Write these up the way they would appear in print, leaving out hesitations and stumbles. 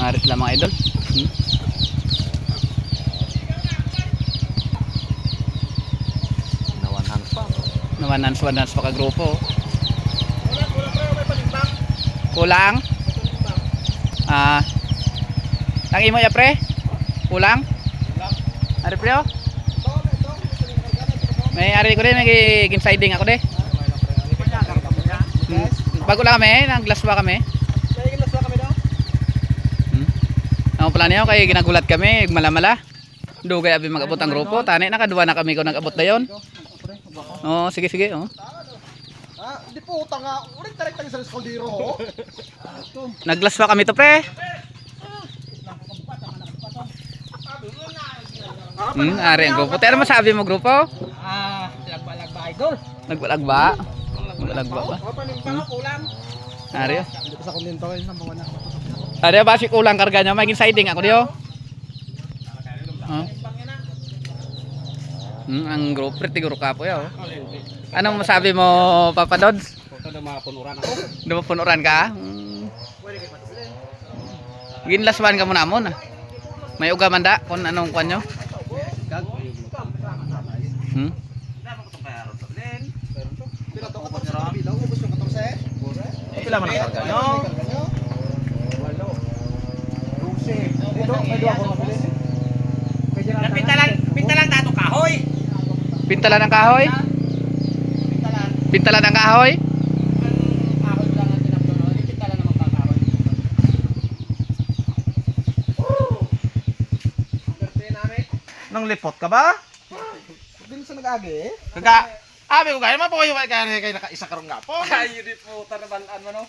Arit lang mga idol. One hands pa ka grupo. Kulang. Tang imo ya pre? Kulang. Ari pre oh. May ari ko din may kinsiding ako de. Bago lang kami, nang glass ba kami? Ang pala niyo kay ginagulat kami, malamala. Dugay abi mag-abot ang grupo, tani nakaduwa na kami ko nag-abot dayon. Oh, sige sige oh. Di po utang nga, ulit tarik tayo sa skoldero ho. Nag-glass pa kami to pre. Ari ang grupo. Ano masabi mo grupo? Lagba idol. Nagbalagba. Nagbalagba ba? Ari. Hindi ko sa komento kayo sa mga Ari ba si kulang karga niya, may siding ako diyo. Ang grupo siguro kapo ya. Anong masabi mo Papa Dods? Punuran ako. Punuran ka? Ginlaswan ka muna mo na. May uga manda kung anong kwan nyo? Pila man ang karga nyo? Pintalan tato kahoy. Pintalan ng kahoy? Pintalan ng kahoy? Nang lipot ka ba? Hindi sa nag-agi eh. Abi ko gaya mapo kayo kay nakaisa karong gapo. Kayo di po tanabalan mo no.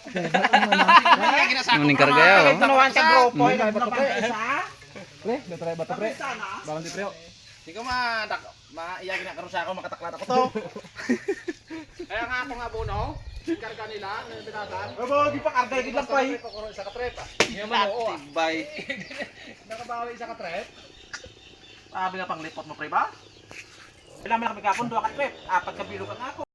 Muning karga yo. Tanawan sa grupo ay isa. Pre, dito ba to pre? Bawon di pre. Di ko maiyagin na karon sa ako makataklat ako to. Kaya nga ako nga buno. Karga nila, binatan. Abo, di pa karga gid lang pay. Isa ka trep. Iya man oo. Tibay. Nakabawi isa ka trep. Sabi nga pang lipot mo pre ba? Kailan man kami kapon, 2 ka trip, 4 ka bilog ang ako.